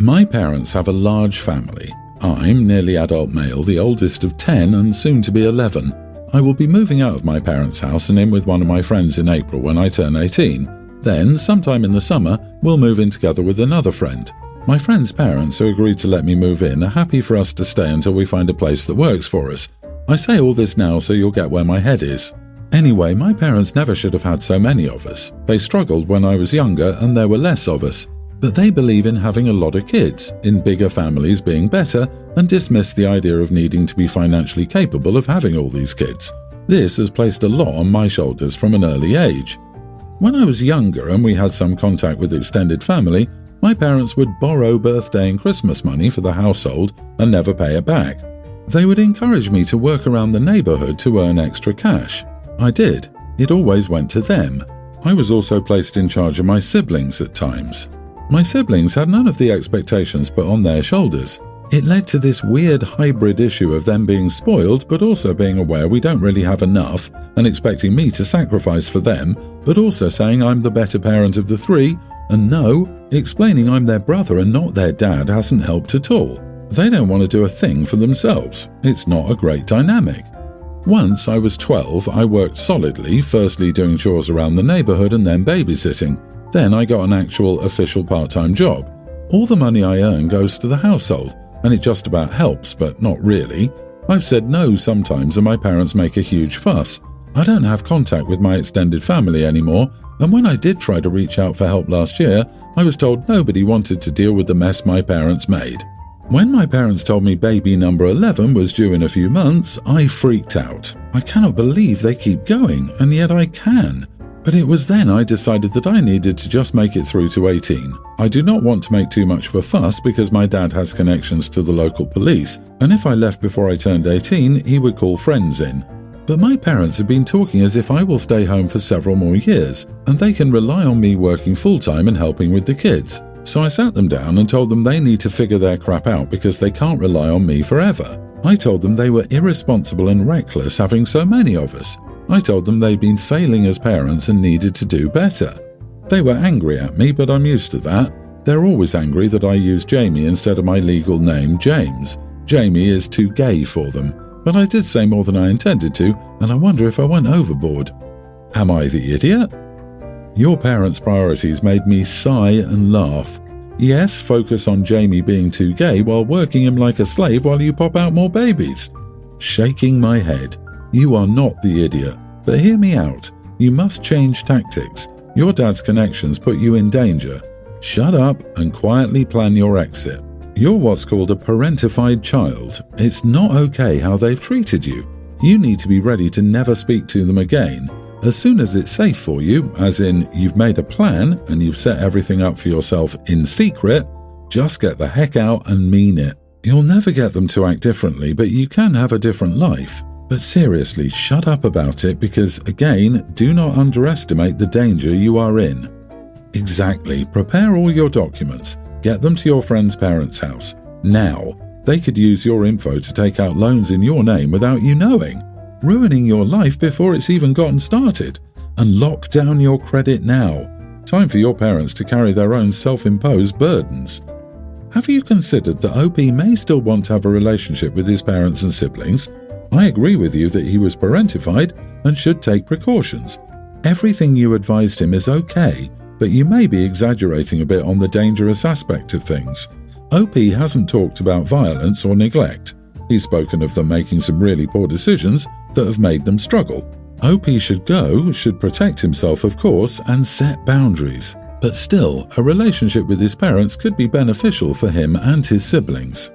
My parents have a large family. I'm nearly adult male, the oldest of 10 and soon to be 11. I will be moving out of my parents' house and in with one of my friends in April when I turn 18. Then, sometime in the summer, we'll move in together with another friend. My friend's parents, who agreed to let me move in, are happy for us to stay until we find a place that works for us. I say all this now so you'll get where my head is. Anyway, my parents never should have had so many of us. They struggled when I was younger and there were less of us. But they believe in having a lot of kids, in bigger families being better, and dismiss the idea of needing to be financially capable of having all these kids. This has placed a lot on my shoulders from an early age. When I was younger and we had some contact with extended family, my parents would borrow birthday and Christmas money for the household and never pay it back. They would encourage me to work around the neighborhood to earn extra cash. I did. It always went to them. I was also placed in charge of my siblings at times. My siblings had none of the expectations put on their shoulders. It led to this weird hybrid issue of them being spoiled but also being aware we don't really have enough and expecting me to sacrifice for them, but also saying I'm the better parent of the three, and no, explaining I'm their brother and not their dad hasn't helped at all. They don't want to do a thing for themselves. It's not a great dynamic. Once I was 12, I worked solidly, firstly doing chores around the neighborhood and then babysitting. Then I got an actual official part-time job. All the money I earn goes to the household, and it just about helps, but not really. I've said no sometimes and my parents make a huge fuss. I don't have contact with my extended family anymore, and when I did try to reach out for help last year, I was told nobody wanted to deal with the mess my parents made. When my parents told me baby number 11 was due in a few months, I freaked out. I cannot believe they keep going, and yet I can. But it was then I decided that I needed to just make it through to 18. I do not want to make too much of a fuss because my dad has connections to the local police, and if I left before I turned 18, he would call friends in. But my parents have been talking as if I will stay home for several more years, and they can rely on me working full-time and helping with the kids. So I sat them down and told them they need to figure their crap out because they can't rely on me forever. I told them they were irresponsible and reckless having so many of us. I told them they'd been failing as parents and needed to do better. They were angry at me, but I'm used to that. They're always angry that I use Jamie instead of my legal name, James. Jamie is too gay for them, but I did say more than I intended to, and I wonder if I went overboard. Am I the idiot? Your parents' priorities made me sigh and laugh. Yes, focus on Jamie being too gay while working him like a slave while you pop out more babies. Shaking my head. You are not the idiot, but hear me out. You must change tactics. Your dad's connections put you in danger. Shut up and quietly plan your exit. You're what's called a parentified child. It's not okay how they've treated you. You need to be ready to never speak to them again. As soon as it's safe for you, as in you've made a plan and you've set everything up for yourself in secret, just get the heck out and mean it. You'll never get them to act differently, but you can have a different life. But seriously, shut up about it because, again, do not underestimate the danger you are in. Exactly. Prepare all your documents. Get them to your friend's parents' house. Now. They could use your info to take out loans in your name without you knowing, ruining your life before it's even gotten started. And lock down your credit now. Time for your parents to carry their own self-imposed burdens. Have you considered that OP may still want to have a relationship with his parents and siblings? I agree with you that he was parentified and should take precautions. Everything you advised him is okay, but you may be exaggerating a bit on the dangerous aspect of things. OP hasn't talked about violence or neglect. He's spoken of them making some really poor decisions that have made them struggle. OP should protect himself of course, and set boundaries. But still, a relationship with his parents could be beneficial for him and his siblings.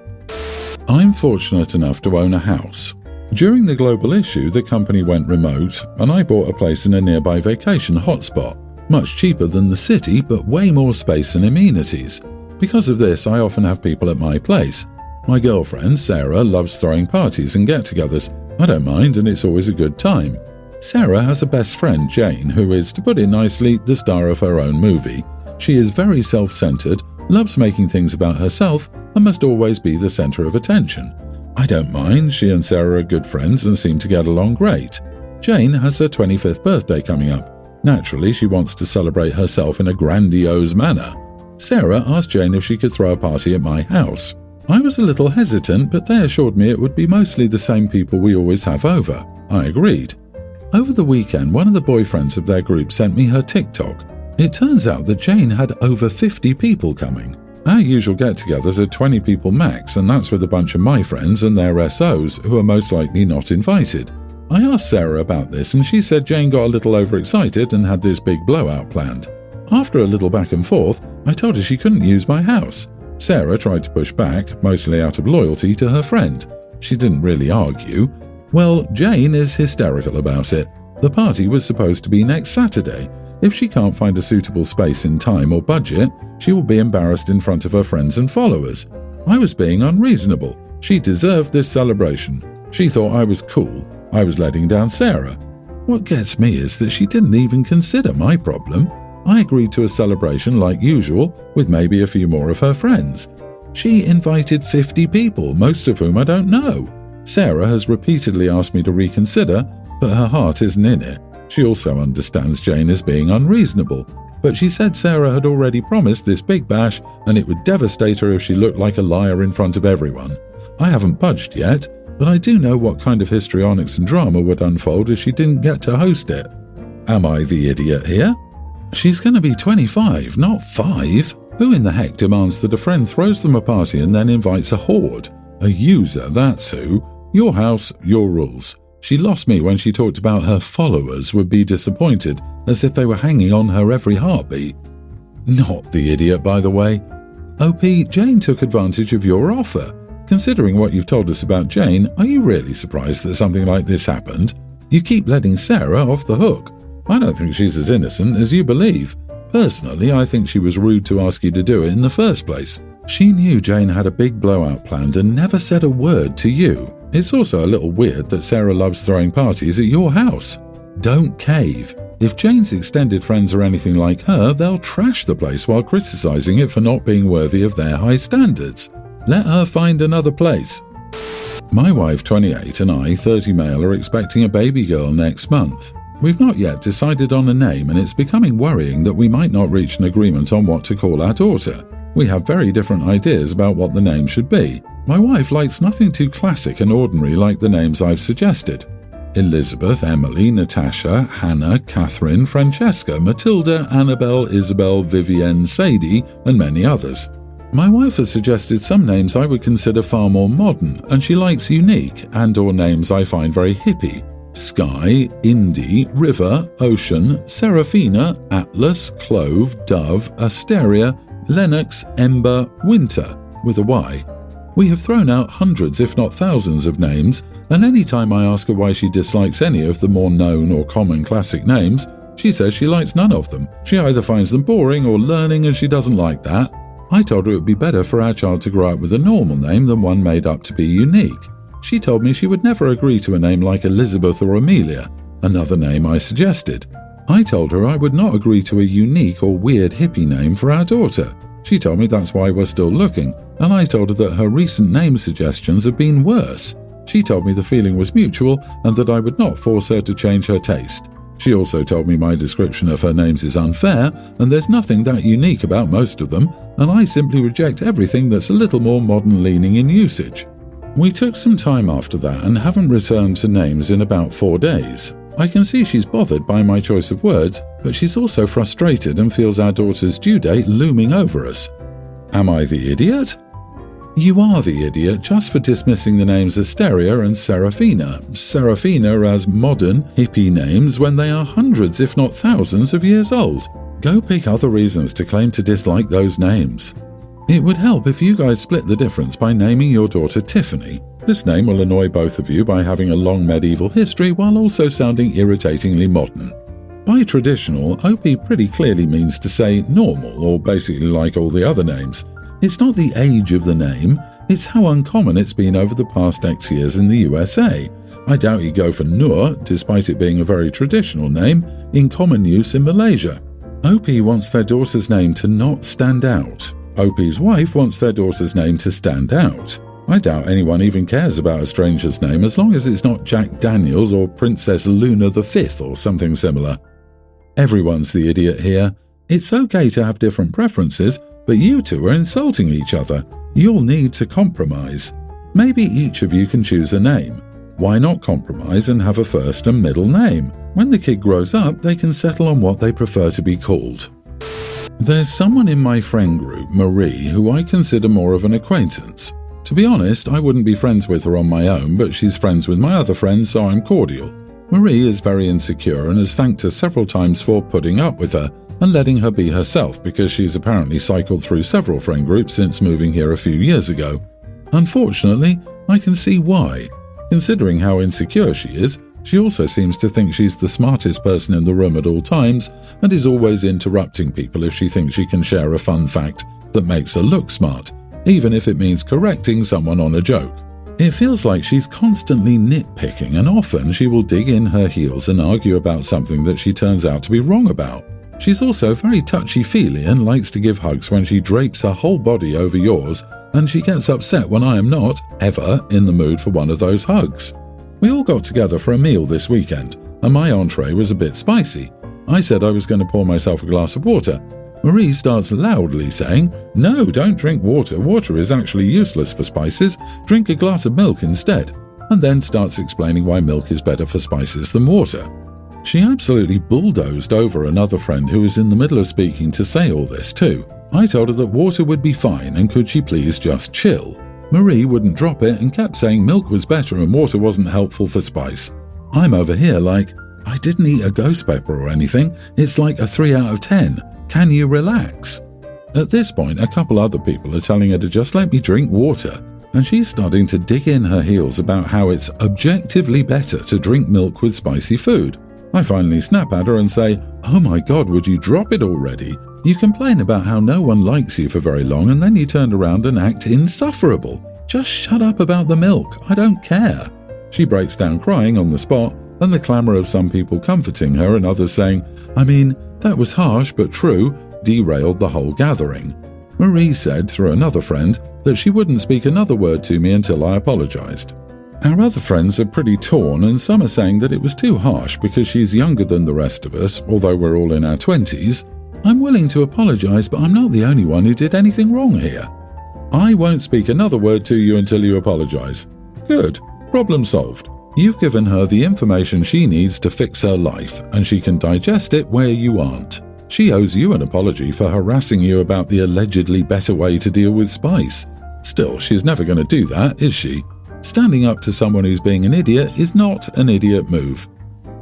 I'm fortunate enough to own a house. During the global issue, the company went remote, and I bought a place in a nearby vacation hotspot. Much cheaper than the city, but way more space and amenities. Because of this, I often have people at my place. My girlfriend, Sarah, loves throwing parties and get-togethers. I don't mind, and it's always a good time. Sarah has a best friend, Jane, who is, to put it nicely, the star of her own movie. She is very self-centered, loves making things about herself, and must always be the center of attention. I don't mind, she and Sarah are good friends and seem to get along great. Jane has her 25th birthday coming up. Naturally, she wants to celebrate herself in a grandiose manner. Sarah asked Jane if she could throw a party at my house. I was a little hesitant, but they assured me it would be mostly the same people we always have over. I agreed. Over the weekend, one of the boyfriends of their group sent me her TikTok. It turns out that Jane had over 50 people coming. Our usual get-togethers are 20 people max, and that's with a bunch of my friends and their SOs, who are most likely not invited. I asked Sarah about this, and she said Jane got a little overexcited and had this big blowout planned. After a little back and forth, I told her she couldn't use my house. Sarah tried to push back, mostly out of loyalty to her friend. She didn't really argue. Well, Jane is hysterical about it. The party was supposed to be next Saturday. If she can't find a suitable space in time or budget, she will be embarrassed in front of her friends and followers. I was being unreasonable. She deserved this celebration. She thought I was cool. I was letting down Sarah. What gets me is that she didn't even consider my problem. I agreed to a celebration like usual, with maybe a few more of her friends. She invited 50 people, most of whom I don't know. Sarah has repeatedly asked me to reconsider, but her heart isn't in it. She also understands Jane is being unreasonable, but she said Sarah had already promised this big bash and it would devastate her if she looked like a liar in front of everyone. I haven't budged yet, but I do know what kind of histrionics and drama would unfold if she didn't get to host it. Am I the idiot here? She's going to be 25, not 5. Who in the heck demands that a friend throws them a party and then invites a horde? A user, that's who. Your house, your rules. She lost me when she talked about her followers would be disappointed, as if they were hanging on her every heartbeat. Not the idiot, by the way. OP, Jane took advantage of your offer. Considering what you've told us about Jane, are you really surprised that something like this happened? You keep letting Sarah off the hook. I don't think she's as innocent as you believe. Personally, I think she was rude to ask you to do it in the first place. She knew Jane had a big blowout planned and never said a word to you. It's also a little weird that Sarah loves throwing parties at your house. Don't cave. If Jane's extended friends are anything like her, they'll trash the place while criticizing it for not being worthy of their high standards. Let her find another place. My wife, 28, and I, 30 male, are expecting a baby girl next month. We've not yet decided on a name, and it's becoming worrying that we might not reach an agreement on what to call our daughter. We have very different ideas about what the name should be. My wife likes nothing too classic and ordinary like the names I've suggested. Elizabeth, Emily, Natasha, Hannah, Catherine, Francesca, Matilda, Annabelle, Isabel, Vivienne, Sadie, and many others. My wife has suggested some names I would consider far more modern, and she likes unique and/or names I find very hippie. Sky, Indy, River, Ocean, Seraphina, Atlas, Clove, Dove, Asteria, Lennox, Ember, Winter, with a Y. We have thrown out hundreds if not thousands of names, and any time I ask her why she dislikes any of the more known or common classic names, she says she likes none of them. She either finds them boring or learning and she doesn't like that. I told her it would be better for our child to grow up with a normal name than one made up to be unique. She told me she would never agree to a name like Elizabeth or Amelia, another name I suggested. I told her I would not agree to a unique or weird hippie name for our daughter. She told me that's why we're still looking, and I told her that her recent name suggestions have been worse. She told me the feeling was mutual and that I would not force her to change her taste. She also told me my description of her names is unfair and there's nothing that unique about most of them, and I simply reject everything that's a little more modern leaning in usage. We took some time after that and haven't returned to names in about 4 days. I can see she's bothered by my choice of words, but she's also frustrated and feels our daughter's due date looming over us. Am I the idiot? You are the idiot just for dismissing the names Asteria and Seraphina. Seraphina as modern, hippie names when they are hundreds if not thousands of years old. Go pick other reasons to claim to dislike those names. It would help if you guys split the difference by naming your daughter Tiffany. This name will annoy both of you by having a long medieval history while also sounding irritatingly modern. By traditional, OP pretty clearly means to say normal, or basically like all the other names. It's not the age of the name, it's how uncommon it's been over the past X years in the USA. I doubt you go for Nur, despite it being a very traditional name, in common use in Malaysia. OP wants their daughter's name to not stand out. OP's wife wants their daughter's name to stand out. I doubt anyone even cares about a stranger's name as long as it's not Jack Daniels or Princess Luna V or something similar. Everyone's the idiot here. It's okay to have different preferences, but you two are insulting each other. You'll need to compromise. Maybe each of you can choose a name. Why not compromise and have a first and middle name? When the kid grows up, they can settle on what they prefer to be called. There's someone in my friend group, Marie, who I consider more of an acquaintance. To be honest, I wouldn't be friends with her on my own, but she's friends with my other friends, so I'm cordial. Marie is very insecure and has thanked us several times for putting up with her and letting her be herself, because she's apparently cycled through several friend groups since moving here a few years ago. Unfortunately, I can see why. Considering how insecure she is, she also seems to think she's the smartest person in the room at all times and is always interrupting people if she thinks she can share a fun fact that makes her look smart, even if it means correcting someone on a joke. It feels like she's constantly nitpicking, and often she will dig in her heels and argue about something that she turns out to be wrong about. She's also very touchy-feely and likes to give hugs when she drapes her whole body over yours, and she gets upset when I am not, ever, in the mood for one of those hugs. We all got together for a meal this weekend, and my entree was a bit spicy. I said I was going to pour myself a glass of water. Marie starts loudly saying, "No, don't drink water. Water is actually useless for spices. Drink a glass of milk instead," and then starts explaining why milk is better for spices than water. She absolutely bulldozed over another friend who was in the middle of speaking to say all this too. I told her that water would be fine and could she please just chill. Marie wouldn't drop it and kept saying milk was better and water wasn't helpful for spice. I'm over here like, I didn't eat a ghost pepper or anything. It's like a 3 out of 10. Can you relax? At this point, a couple other people are telling her to just let me drink water, and she's starting to dig in her heels about how it's objectively better to drink milk with spicy food. I finally snap at her and say, "Oh my God, would you drop it already? You complain about how no one likes you for very long and then you turn around and act insufferable. Just shut up about the milk. I don't care." She breaks down crying on the spot, and the clamour of some people comforting her and others saying, "I mean, that was harsh but true," derailed the whole gathering. Marie said through another friend that she wouldn't speak another word to me until I apologised. Our other friends are pretty torn, and some are saying that it was too harsh because she's younger than the rest of us, although we're all in our 20s. I'm willing to apologise, but I'm not the only one who did anything wrong here. I won't speak another word to you until you apologise. Good. Problem solved. You've given her the information she needs to fix her life, and she can digest it where you aren't. She owes you an apology for harassing you about the allegedly better way to deal with spice. Still, she's never going to do that, is she? Standing up to someone who's being an idiot is not an idiot move.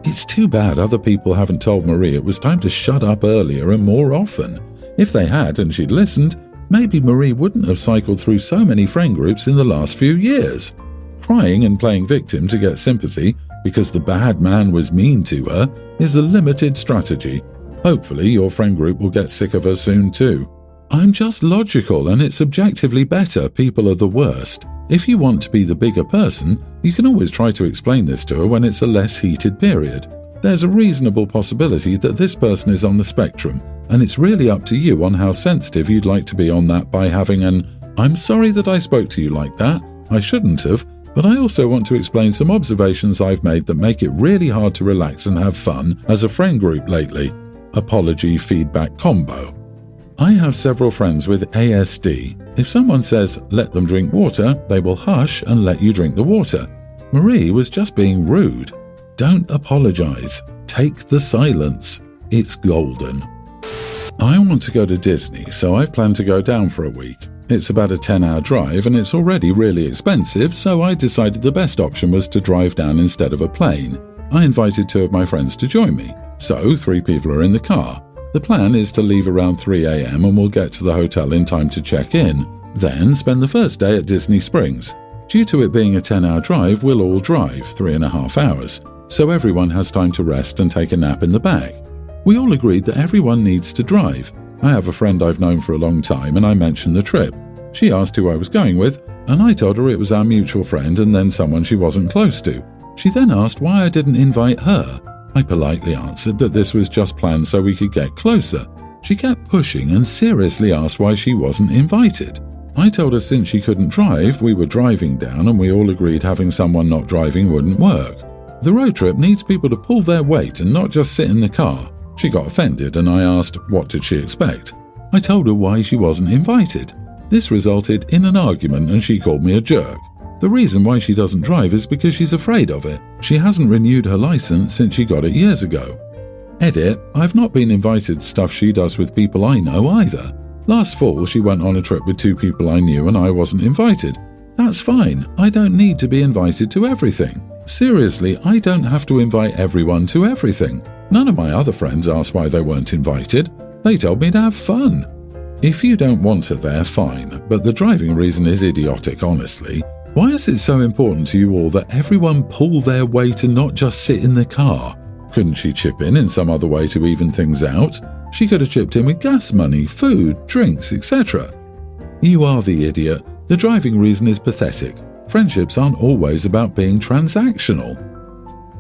It's too bad other people haven't told Marie it was time to shut up earlier and more often. If they had and she'd listened, maybe Marie wouldn't have cycled through so many friend groups in the last few years. Crying and playing victim to get sympathy because the bad man was mean to her is a limited strategy. Hopefully your friend group will get sick of her soon too. I'm just logical, and it's objectively better people are the worst. If you want to be the bigger person, you can always try to explain this to her when it's a less heated period. There's a reasonable possibility that this person is on the spectrum, and it's really up to you on how sensitive you'd like to be on that by having an, "I'm sorry that I spoke to you like that. I shouldn't have, but I also want to explain some observations I've made that make it really hard to relax and have fun as a friend group lately." Apology feedback combo. I have several friends with ASD. If someone says, "Let them drink water," they will hush and let you drink the water. Marie was just being rude. Don't apologize. Take the silence. It's golden. I want to go to Disney, so I've planned to go down for a week. It's about a 10-hour drive and it's already really expensive, so I decided the best option was to drive down instead of a plane. I invited 2 of my friends to join me, so 3 people are in the car. The plan is to leave around 3 a.m. and we'll get to the hotel in time to check in, then spend the first day at Disney Springs. Due to it being a 10-hour drive, we'll all drive 3.5 hours, so everyone has time to rest and take a nap in the back. We all agreed that everyone needs to drive. I have a friend I've known for a long time and I mentioned the trip. She asked who I was going with, and I told her it was our mutual friend and then someone she wasn't close to. She then asked why I didn't invite her. I politely answered that this was just planned so we could get closer. She kept pushing and seriously asked why she wasn't invited. I told her since she couldn't drive, we were driving down and we all agreed having someone not driving wouldn't work. The road trip needs people to pull their weight and not just sit in the car. She got offended and I asked what did she expect. I told her why she wasn't invited. This resulted in an argument and she called me a jerk. The reason why she doesn't drive is because she's afraid of it. She hasn't renewed her license since she got it years ago. Edit, I've not been invited to stuff she does with people I know either. Last fall she went on a trip with 2 people I knew and I wasn't invited. That's fine, I don't need to be invited to everything. Seriously, I don't have to invite everyone to everything. None of my other friends asked why they weren't invited. They told me to have fun. If you don't want her there, fine, but the driving reason is idiotic, honestly. Why is it so important to you all that everyone pull their weight and not just sit in the car? Couldn't she chip in some other way to even things out? She could have chipped in with gas money, food, drinks, etc. You are the idiot. The driving reason is pathetic. Friendships aren't always about being transactional.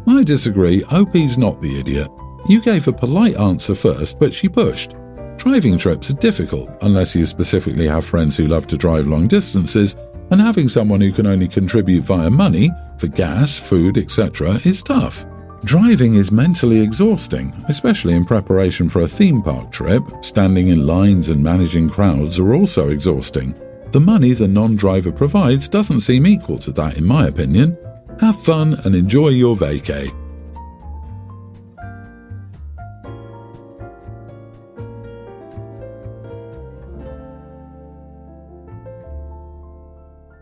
I disagree, OP's not the idiot. You gave a polite answer first, but she pushed. Driving trips are difficult unless you specifically have friends who love to drive long distances, and having someone who can only contribute via money, for gas, food, etc. is tough. Driving is mentally exhausting, especially in preparation for a theme park trip. Standing in lines and managing crowds are also exhausting. The money the non-driver provides doesn't seem equal to that in my opinion. Have fun and enjoy your vacay.